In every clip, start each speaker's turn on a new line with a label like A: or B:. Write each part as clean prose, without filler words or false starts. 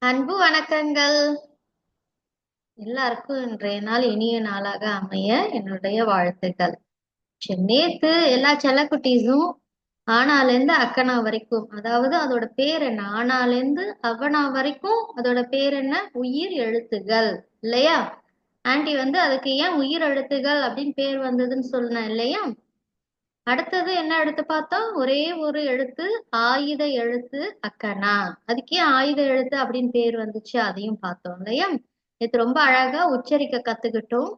A: அன்பு வணக்கங்கள். எல்லாருக்கும் இன்றைய நாள் இனிய நாளாக அமைய என்னுடைய வாழ்த்துக்கள். சரி, நேத்து எல்லா செல்லக்குட்டீஸும் ஆனாலேருந்து அக்கனா வரைக்கும், அதாவது அதோட பேர் என்ன, ஆனாலேருந்து அவனா வரைக்கும் அதோட பேர் என்ன, உயிர் எழுத்துகள் இல்லையா? ஆன்ட்டி வந்து அதுக்கு ஏன் உயிர் எழுத்துகள் அப்படின்னு பேர் வந்ததுன்னு சொன்னேன் இல்லையா? அடுத்தது என்ன எழுத்து பார்த்தோம்? ஒரே ஒரு எழுத்து, ஆயுத எழுத்து அக்கனா. அதுக்கே ஆயுத எழுத்து அப்படின்னு பேர் வந்துச்சு, அதையும் பார்த்தோம் இல்லையா? இது ரொம்ப அழகா உச்சரிக்க கத்துக்கிட்டோம்.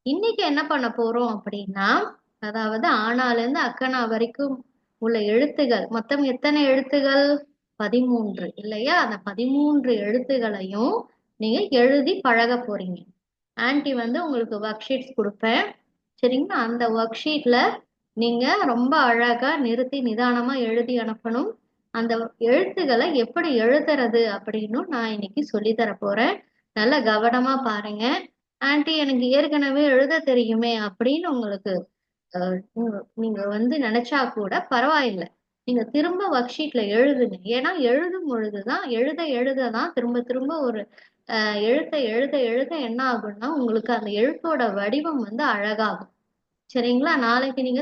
A: இன்னைக்கு என்ன பண்ண போறோம் அப்படின்னா, அதாவது ஆனால இருந்து அக்கனா வரைக்கும் உள்ள எழுத்துகள் மொத்தம் எத்தனை எழுத்துகள்? 13 இல்லையா? அந்த 13 எழுத்துகளையும் நீங்க எழுதி பழக போறீங்க. ஆன்ட்டி வந்து உங்களுக்கு ஒர்க் ஷீட்ஸ் கொடுப்பேன். சரிங்களா? அந்த ஒர்க் ஷீட்ல நீங்க ரொம்ப அழகா நிறுத்தி நிதானமா எழுதி அனுப்பணும். அந்த எழுத்துக்களை எப்படி எழுதுறது அப்படின்னு நான் இன்னைக்கு சொல்லி தர போறேன். நல்ல கவனமா பாருங்க. ஆன்ட்டி எனக்கு ஏற்கனவே எழுத தெரியுமே அப்படின்னு உங்களுக்கு நீங்க வந்து நினைச்சா கூட பரவாயில்லை. நீங்க திரும்ப ஒர்க் ஷீட்ல எழுதுங்க. ஏன்னா எழுதும் பொழுதுதான் எழுத எழுததான் திரும்ப திரும்ப ஒரு எழுத்த எழுத எழுத என்ன ஆகும்னா உங்களுக்கு அந்த எழுத்தோட வடிவம் வந்து அழகாகும். சரிங்களா? நாளைக்கு நீங்க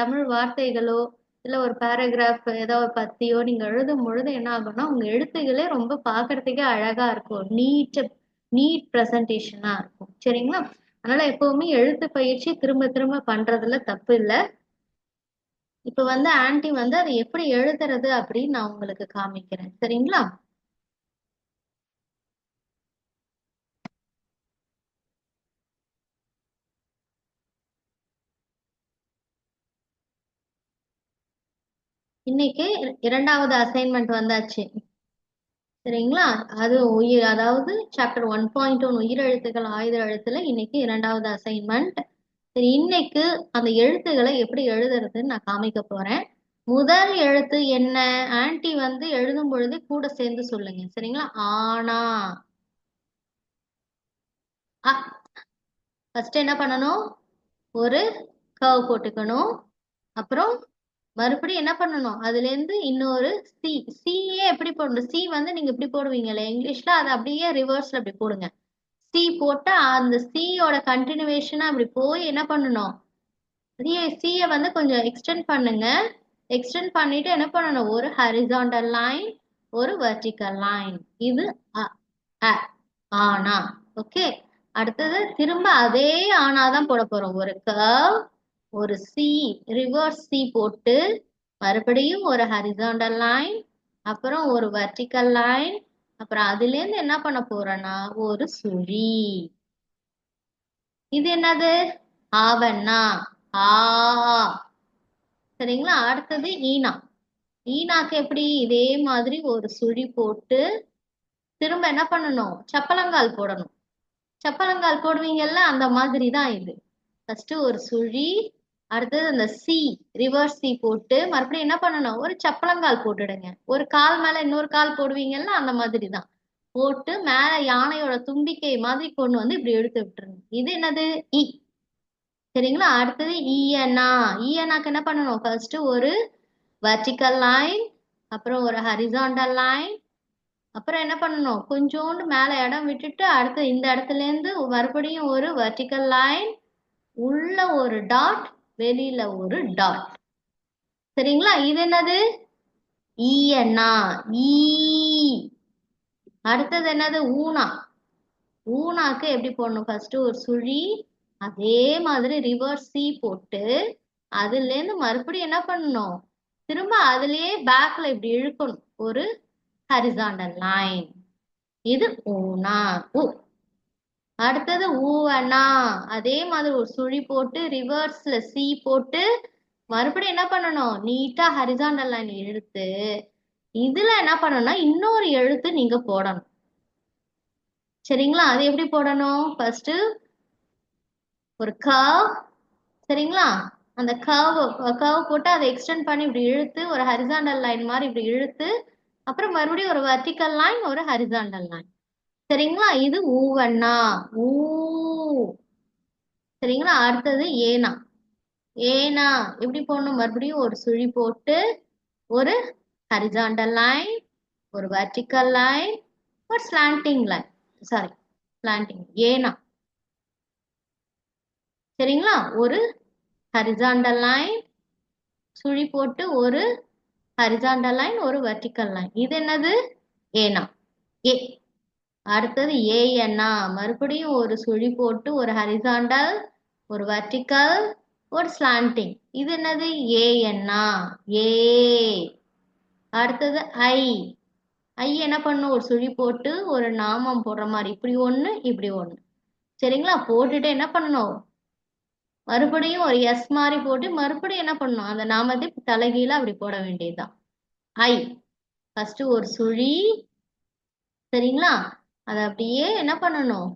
A: தமிழ் வார்த்தைகளோ இல்ல ஒரு பேராகிராஃப் ஏதோ ஒரு பத்தியோ நீங்க எழுதும் பொழுது என்ன ஆகும்னா உங்க எழுத்துகளே ரொம்ப பார்க்கறதுக்கே அழகா இருக்கும். நீட் பிரசன்டேஷனா இருக்கும். சரிங்களா? அதனால எப்பவுமே எழுத்து பயிற்சி திரும்ப திரும்ப பண்றதுல தப்பு இல்ல. இப்ப வந்து ஆன்ட்டி வந்து அதை எப்படி எழுதுறது அப்படின்னு நான் உங்களுக்கு காமிக்கிறேன். சரிங்களா? இன்னைக்கு இரண்டாவது அசைன்மெண்ட் வந்தாச்சு. சரிங்களா? அது அதாவது சாப்டர் 1.1 உயிரெழுத்துக்கள் ஆயுத எழுத்துல இன்னைக்கு இரண்டாவது அசைன்மெண்ட். சரி, இன்னைக்கு அந்த எழுத்துக்களை எப்படி எழுதுறதுன்னு நான் காமிக்க போறேன். முதல் எழுத்து என்ன? ஆன்ட்டி வந்து எழுதும் பொழுது கூட சேர்ந்து சொல்லுங்க. சரிங்களா? ஆனா. ஃபர்ஸ்ட் என்ன பண்ணணும்? ஒரு கர்வ் போட்டுக்கணும். அப்புறம் மறுபடியும் என்ன பண்ணணும்? அதுல இருந்து இன்னொரு சி. சியே எப்படி போடணும்? சி வந்து நீங்க இப்படி போடுவீங்கல்ல இங்கிலீஷ்ல, அதை அப்படியே ரிவர்ஸ்ல அப்படி போடுங்க. சி போட்டு அந்த சியோட கண்டினியூவேஷனா அப்படி போய் என்ன பண்ணணும்? சியை வந்து கொஞ்சம் எக்ஸ்டெண்ட் பண்ணுங்க. எக்ஸ்டெண்ட் பண்ணிட்டு என்ன பண்ணணும்? ஒரு ஹரிசாண்டல் லைன், ஒரு வெர்டிக்கல் லைன். இது அ, அ, ஆனா. ஓகே. அடுத்தது திரும்ப அதே ஆனா தான் போட போறோம். ஒரு கர்வ், ஒரு சி, ரிவர்ஸ் சி போட்டு மறுபடியும் ஒரு ஹரிசாண்டல் லைன், அப்புறம் ஒரு வெர்டிக்கல் லைன், அப்புறம் அதுல இருந்து என்ன பண்ண போறோம்னா ஒரு சுழி. இது என்னது? ஆவண்ணா. ஆ. சரிங்களா? அடுத்தது ஈனா. ஈனாக்கு எப்படி? இதே மாதிரி ஒரு சுழி போட்டு திரும்ப என்ன பண்ணணும்? சப்பளங்கால் போடணும். சப்பளங்கால் போடுவீங்கல்ல, அந்த மாதிரி தான் இது. ஃபர்ஸ்ட் ஒரு சுழி, அடுத்தது அந்த சி, ரிவர்ஸ் சி போட்டு மறுபடியும் என்ன பண்ணணும்? ஒரு சப்பளங்கால் போட்டுடுங்க. ஒரு கால் மேல இன்னொரு கால் போடுவீங்கல்ல, அந்த மாதிரி தான் போட்டு மேல யானையோட தும்பிக்கை மாதிரி கொண்டு வந்து இப்படி எடுத்து விட்டுருங்க. இது என்னது? இ. சரிங்களா? அடுத்தது ஈயனா. ஈயனாக்கு என்ன பண்ணணும்? ஃபர்ஸ்ட் ஒரு வெர்டிக்கல் லைன், அப்புறம் ஒரு ஹரிசாண்டல் லைன், அப்புறம் என்ன பண்ணணும்? கொஞ்சோண்டு மேல இடம் விட்டுட்டு அடுத்து இந்த இடத்துல இருந்து மறுபடியும் ஒரு வெர்டிக்கல் லைன், உள்ள ஒரு டாட், வெளியில ஒரு டாட். சரிங்களா? இது என்னது? ஈயனா. ஈ. அடுத்தது என்னது? ஊனா. ஊனாக்கு எப்படி போடணும்? ஃபர்ஸ்ட் ஒரு சுழி, அதே மாதிரி ரிவர்ஸ் சி போட்டு அதுல இருந்து மறுபடியும் என்ன பண்ணணும்? திரும்ப அதுலயே பேக்ல இப்படி இழுக்கணும். ஒரு ஹரிசாண்டல் லைன். இது ஊனா. ஊ. அடுத்தது ஊவனா. அதே மாதிரி ஒரு சுழி போட்டு ரிவர்ஸ்ல சி போட்டு மறுபடியும் என்ன பண்ணணும்? நீட்டா ஹரிசாண்டல் லைன் இழுத்து இதுல என்ன பண்ணணும்னா இன்னொரு எழுத்து நீங்க போடணும். சரிங்களா? அது எப்படி போடணும்? ஃபர்ஸ்ட் ஒரு கர்வ். சரிங்களா? அந்த கர்வ் போட்டு அதை எக்ஸ்டெண்ட் பண்ணி இப்படி இழுத்து ஒரு ஹரிசாண்டல் லைன் மாதிரி இப்படி இழுத்து அப்புறம் மறுபடியும் ஒரு வெர்டிக்கல் லைன், ஒரு ஹரிசாண்டல் லைன். சரிங்களா? இது ஊவண்ணா. ஊ. சரிங்களா? அடுத்தது ஏனா. ஏனா எப்படி போடணும்? மறுபடியும் ஒரு சுழி போட்டு ஒரு ஹரிசாண்டல் லைன், ஒரு வெர்டிக்கல் லைன், ஒரு ஸ்லாண்டிங் லைன், சாரி ஸ்லாண்டிங் ஏனா, சரிங்களா? ஒரு ஹரிசாண்டல் லைன், சுழி போட்டு ஒரு ஹரிசாண்டல் லைன், ஒரு வெர்டிக்கல் லைன். இது என்னது? ஏனா, ஏ. அடுத்தது ஏஎன்னா, மறுபடியும் ஒரு சுழி போட்டு ஒரு ஹரிசாண்டல், ஒரு வெர்டிக்கல், ஒரு ஸ்லாண்டிங். இது என்னது? ஏஎன்னா, ஏ. அடுத்தது ஐ. ஐ என்ன பண்ணும்? ஒரு சுழி போட்டு ஒரு நாமம் போடுற மாதிரி இப்படி ஒண்ணு, இப்படி ஒண்ணு. சரிங்களா? போட்டுட்டு என்ன பண்ணணும்? மறுபடியும் ஒரு எஸ் மாதிரி போட்டு மறுபடியும் என்ன பண்ணணும்? அந்த நாமத்தை தலைகீழ அப்படி போட வேண்டியதுதான். ஐ ஃபர்ஸ்ட் ஒரு சுழி, சரிங்களா? அதை அப்படியே என்ன பண்ணணும்?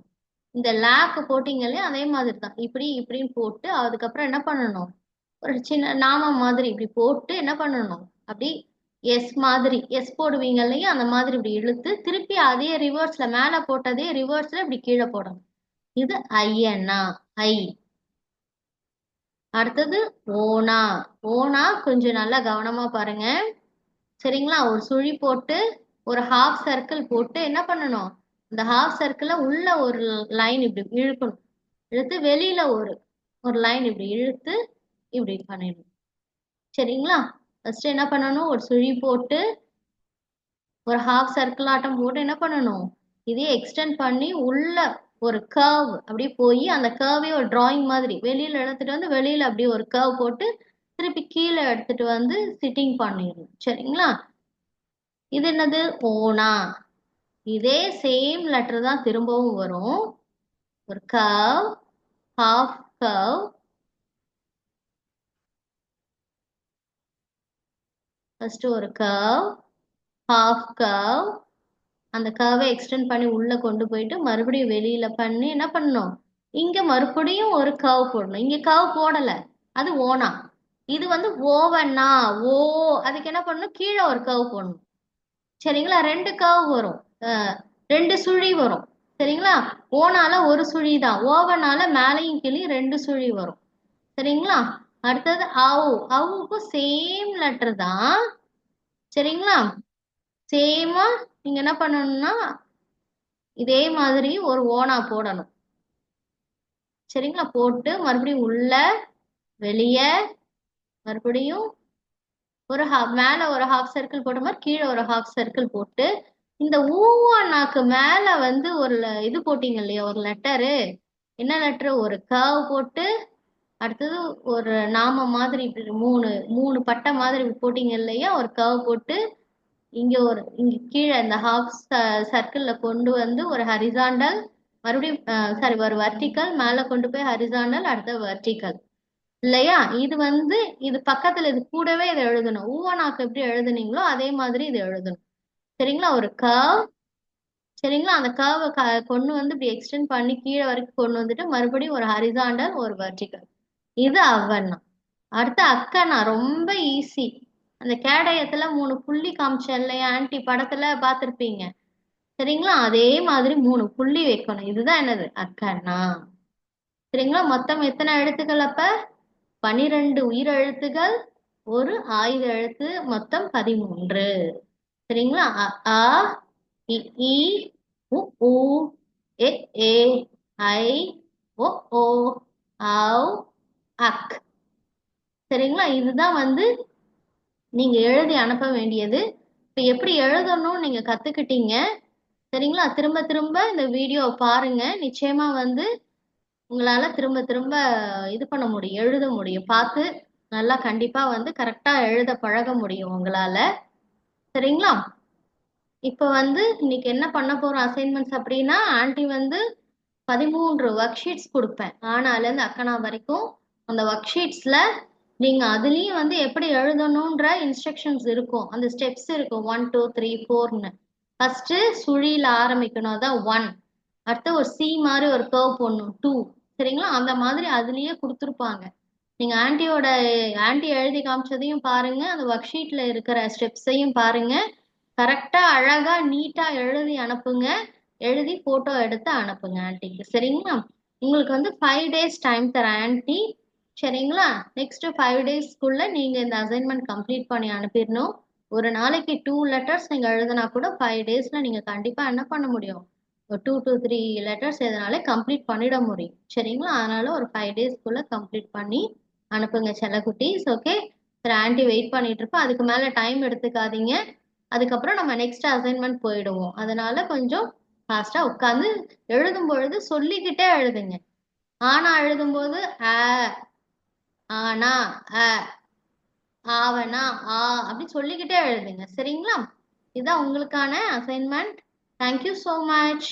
A: இந்த லாக்கு போட்டீங்க இல்லையா, அதே மாதிரி தான் இப்படி இப்படின்னு போட்டு அதுக்கப்புறம் என்ன பண்ணணும்? ஒரு சின்ன நாமம் மாதிரி இப்படி போட்டு என்ன பண்ணணும்? அப்படி எஸ் மாதிரி எஸ் போடுவீங்க இல்லையா, அந்த மாதிரி இப்படி இழுத்து திருப்பி அதே ரிவர்ஸ்ல மேல போட்டதே ரிவர்ஸ்ல இப்படி கீழே போடணும். இது ஐயன்னா, ஐ. அடுத்தது ஓனா. ஓனா கொஞ்சம் நல்லா கவனமா பாருங்க, சரிங்களா? ஒரு சுழி போட்டு ஒரு ஹாஃப் சர்க்கிள் போட்டு என்ன பண்ணணும்? இந்த ஹாஃப் சர்க்கிள உள்ள ஒரு லைன் இப்படி இழுக்கணும். இழுத்து வெளியில ஒரு ஒரு லைன் இப்படி இழுத்து இப்படி பண்ணிடணும். சரிங்களா? ஃபர்ஸ்ட் என்ன பண்ணணும்? ஒரு சுழி போட்டு ஒரு ஹாஃப் சர்க்கிள் ஆட்டம் போட்டு என்ன பண்ணணும்? இதே எக்ஸ்டெண்ட் பண்ணி உள்ள ஒரு கர்வ் அப்படியே போய் அந்த கர்வே ஒரு டிராயிங் மாதிரி வெளியில எடுத்துட்டு வந்து வெளியில அப்படியே ஒரு கர்வ் போட்டு திருப்பி கீழே எடுத்துட்டு வந்து சிட்டிங் பண்ணிடணும். சரிங்களா? இது என்னது? ஓனா. இதே சேம் லெட்டர் தான் திரும்பவும் வரும். ஒரு கர்வ், ஹாஃப் கர்வ், ஃபர்ஸ்ட் ஒரு கர்வ், ஹாஃப் கர்வ், அந்த கர்வை எக்ஸ்டெண்ட் பண்ணி உள்ள கொண்டு போயிட்டு மறுபடியும் வெளியில பண்ணி என்ன பண்ணணும்? இங்க மறுபடியும் ஒரு கர்வ் போடணும். இங்க கர்வ் போடல, அது ஓனா. இது வந்து ஓவன்னா, ஓ. அதுக்கு என்ன பண்ணணும்? கீழே ஒரு கர்வ் போடணும். சரிங்களா? ரெண்டு கர்வ் வரும், ரெண்டு சுழி வரும். சரிங்களா? ஓனால ஒரு சுழி தான், ஓவனால மேலையும் கீழே ரெண்டு சுழி வரும். சரிங்களா? அடுத்தது அவு. அவுக்கும் சேம் லெட்டர் தான். சரிங்களா? சேமா நீங்க என்ன பண்ணணும்னா இதே மாதிரி ஒரு ஓனா போடணும். சரிங்களா? போட்டு மறுபடியும் உள்ள வெளிய மறுபடியும் ஒரு மேல ஒரு ஹாஃப் சர்க்கிள் போட்ட மாதிரி கீழே ஒரு ஹாஃப் சர்க்கிள் போட்டு இந்த ஊவானாக்கு மேல வந்து ஒரு இது போட்டீங்க இல்லையா, ஒரு லெட்டரு. என்ன லெட்டரு? ஒரு கர்வ் போட்டு அடுத்தது ஒரு நாம மாதிரி இப்படி மூணு மூணு பட்டை மாதிரி போட்டீங்க இல்லையா, ஒரு கர்வ் போட்டு இங்க ஒரு இங்க கீழே இந்த ஹாஃப் சர்க்கிள்ல கொண்டு வந்து ஒரு ஹரிசாண்டல், மறுபடியும் சாரி ஒரு வர்டிக்கல், மேல கொண்டு போய் ஹரிசாண்டல், அடுத்த வர்டிக்கல் இல்லையா? இது வந்து இது பக்கத்துல இது கூடவே இதை எழுதணும். ஊவனாக்கு எப்படி எழுதுனீங்களோ அதே மாதிரி இது எழுதணும். சரிங்களா? ஒரு கர்வ், சரிங்களா? அந்த கர்வை கொண்டு வந்து இப்படி எக்ஸ்டெண்ட் பண்ணி கீழே வரைக்கும் கொண்டு வந்துட்டு மறுபடியும் ஒரு ஹரிசாண்டல், ஒரு வர்டிக்கல். இது அவன்னா. அடுத்து அக்கனா, ரொம்ப ஈஸி. அந்த கேடயத்துல 3 புள்ளி காமிச்சேன் இல்லையா, ஆன்டி படத்துல பார்த்திருப்பீங்க. சரிங்களா? அதே மாதிரி 3 புள்ளி வைக்கணும். இதுதான் என்னது? அக்கனா. சரிங்களா? மொத்தம் எத்தனை எழுத்துக்கள் அப்ப? 12 உயிர் எழுத்துகள், ஒரு ஆயுத எழுத்து, மொத்தம் 13. சரிங்களா? அ ஆ, இ ஈ, உ ஊ, எ ஏ, ஐ, ஒ ஓ, ஔ, அக். சரிங்களா? இதுதான் வந்து நீங்க எழுதி அனுப்ப வேண்டியது. இப்ப எப்படி எழுதணும்னு நீங்க கத்துக்கிட்டீங்க. சரிங்களா? திரும்ப திரும்ப இந்த வீடியோ பாருங்க. நிச்சயமா வந்து உங்களால திரும்ப திரும்ப இது பண்ண முடியும், எழுத முடியும். பார்த்து நல்லா கண்டிப்பா வந்து கரெக்டா எழுத பழக முடியும் உங்களால. சரிங்களா? இப்ப வந்து இன்னைக்கு என்ன பண்ண போறோம் அசைன்மெண்ட்ஸ் அப்படின்னா, ஆன்டி வந்து 13 ஒர்க் ஷீட்ஸ் கொடுப்பேன். ஆனால இருந்து அக்கனா வரைக்கும். அந்த ஒர்க் ஷீட்ஸ்ல நீங்க அதுலயும் வந்து எப்படி எழுதணும்ன்ற இன்ஸ்ட்ரக்ஷன்ஸ் இருக்கும், அந்த ஸ்டெப்ஸ் இருக்கும், 1 2 3 4ன்னு. ஃபர்ஸ்ட் சுழியில ஆரம்பிக்கணும், அதான் 1. அடுத்து ஒரு சி மாதிரி ஒரு கர்வ் போடணும், 2. சரிங்களா? அந்த மாதிரி அதுலயே கொடுத்துருப்பாங்க. நீங்க ஆன்டி எழுதி காமிச்சதையும் பாருங்க, அந்த ஒர்க் ஷீட்ல இருக்கிற ஸ்டெப்ஸையும் பாருங்க. கரெக்டா அழகா நீட்டா எழுதி அனுப்புங்க. எழுதி போட்டோ எடுத்து அனுப்புங்க ஆன்டிக்கு. சரிங்களா? உங்களுக்கு வந்து 5 டேஸ் டைம் தரேன் ஆன்டி. சரிங்களா? நெக்ஸ்ட் 5 டேஸ்க்குள்ள நீங்க இந்த அசைன்மெண்ட் கம்ப்ளீட் பண்ணி அனுப்பிடணும். ஒரு நாளைக்கு 2 லெட்டர்ஸ் நீங்க எழுதினா கூட 5 டேஸ்ல நீங்க கண்டிப்பா என்ன பண்ண முடியும்? ஒரு 2 to 3 லெட்டர்ஸ் எதனாலே கம்ப்ளீட் பண்ணிட முடியும். சரிங்களா? அதனால ஒரு 5 டேஸ்க்குள்ள கம்ப்ளீட் பண்ணி அனுப்புங்க செல்லக்குட்டீஸ். ஓகே. சரி, ஆன்ட்டி வெயிட் பண்ணிட்டு இருப்பேன். அதுக்கு மேல டைம் எடுத்துக்காதீங்க. அதுக்கப்புறம் நம்ம நெக்ஸ்ட் அசைன்மெண்ட் போயிடுவோம். அதனால கொஞ்சம் ஃபாஸ்டா உட்காந்து எழுதும் பொழுது சொல்லிக்கிட்டே எழுதுங்க. ஆனா எழுதும்போது ஆ, ஆனா, அ, ஆவனா, ஆ அப்படி சொல்லிக்கிட்டே எழுதுங்க. சரிங்களா? இதுதான் உங்களுக்கான அசைன்மெண்ட். Thank you so much.